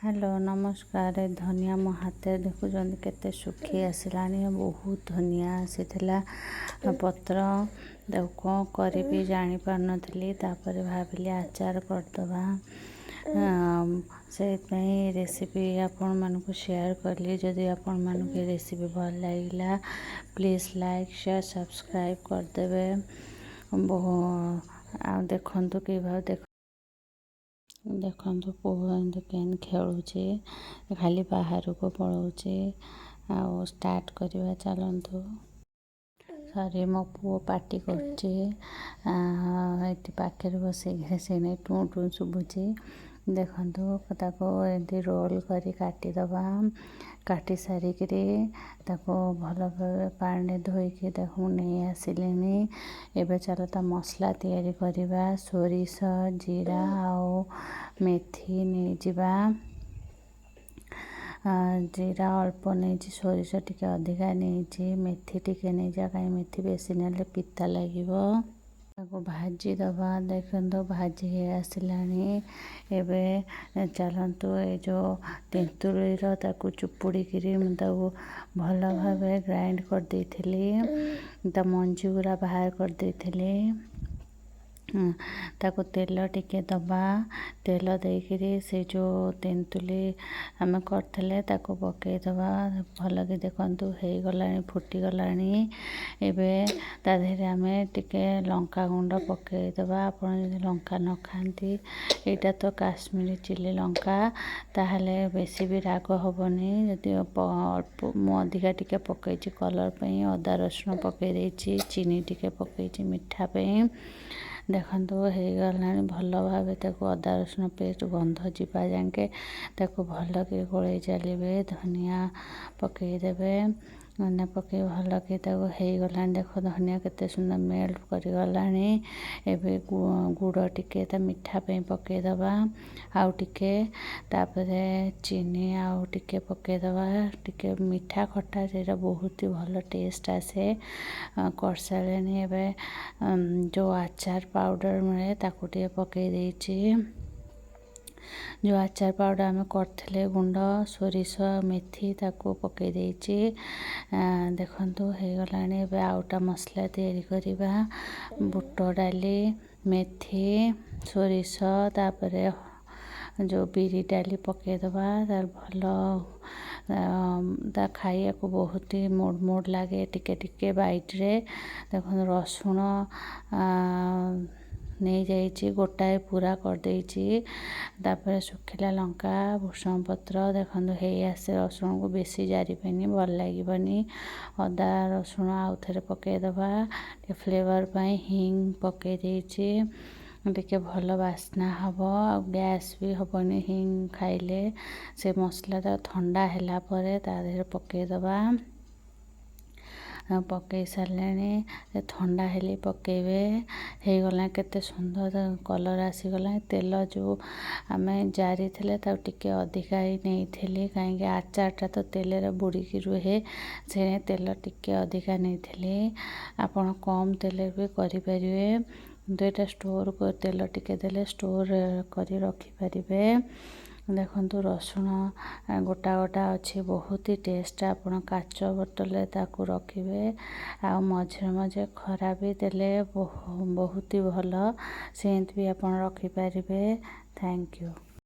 Hello नमस्कार। धनिया मो हाथ देखुं केते सुखी आसलानी बहुत धनिया आसीथिला पत्र कौन करी जानी पार नथली तापर भाविली आचार करदबा से रेसिपी आपण मानकु शेयर करली। जदि आपण मानकु रेसिपी भल लागिला प्लीज लाइक शेयर सब्सक्राइब करदेवे। देखंतु कि देखंतु पुओ केन खेलुचे खाली बाहर को पलाउचे आ स्टार्ट करवा चलतु। सॉरी मो पुओ पार्टी करचे ये पाखे बस से टू टू शुभुचे। देखंतु ताको एमती रोल करी काटिदबा काटी सारिक भल भाव पानी धोईकी नहीं आसिले। एबे चलता मसला तैयारी करवा। सोरिष जीरा आउ मेथी नहीं जीवा। जीरा अल्प नहीं सोरिष टिके अधिका नहीं मेथी टिके नहीं जा कहीं मेथी बेसी नेले पिता लगे भाजी दबा। देखो भाजी हे आसलानी। एबे चलतु ये जो तेंतुलीर ताकू चुपुड़ी भल भाव ग्राइंड कर देइथिली। ता मंजी गुरा बाहर कर देइथिली। ताको तेल टिके दबा। तेल देकरी से जो तेंतुली आम करथले ताको पकई दबा भल कि देखंतु हे गलानी फुटी गलानी। एबे ता देहरे आमे टिके लंका गुंड पकई दबा। आपण जदि लंका न खाती एटा तो काश्मीरी चिली लंका ताहले बेसी भी राग हबनी। जदि अल्प मु अधिका टिके पकईची कलर पई अदा रसुण पकई देइची चीनी टिके पकईची मिठा पई। देखंतु हो गलानी भल भाव ताको अदा रसुण पेस्ट गंध जीवा जाके ताको भल के गोलई चलिए। धनिया पकई देबे। धनिया पकई भल के ताको हो गलानी। देख धनिया केते सुंदर मेल्ट कर गलानी। एबे गुड़ टिके ता मिठा पे पकई दबा आउ टिके तापरे चीनी आउ टिके पकई दबा। टिके मीठा खट्टा से बहुत ही भल टेस्ट आसे कर सारे। एबे जो आचार पाउडर मिले ताकू टिके पकई देइची। जो आचार पाउडर आम करथिले गुंड सोरिष मेथी ताकू पकई देइची। देखंतु हो गलानी। एबे आउटा मसला तैयारी करिबा। बुट डाली मेथी सोरिष तापरे जो बिरी डाली पकई दबा तार भल ता खाइया को बहुत ही मोड़ मोड़ लगे टिके टिके बाइट रे। देखो रसुण नहीं जाइए गोटाए पूरा कर देइची। तापर सुखिला लंका भूषण पत्र देखो हे आसे रसुण को बेसी जारी पेनी भल लगे। अदा रसुण आउ थे पकई दबा फ्लेवर पाई हिंग पकई देइची। टिके भल बास्ना हम आ गैस भी हबनी हिंग खाइले। से मसला ठंडा हैला परे ता देहरे पकई दबा। पकई सारे ठंडा हेले पकेबे। हो गला केते सुंदर कलर आसीगला। तेल जो आम जारी थे टिके अधिका ही नहीं थी कहीं आचारटा तो तेल रे बुड़ीकी रुहे से तेल टिके अधिका नहीं थी। आपण कम तेल भी करें दुईटा स्टोर कर तेल टिके देले स्टोर करी रखिपारे। देखंतु रसुण गोटा गोटा अच्छी बहुत ही टेस्ट। आपण काच बोतल ताकू रखिए आ मझे मझे खरा भी देले बहुत ही भल सेंत भी आपण रखिपारे। Thank you.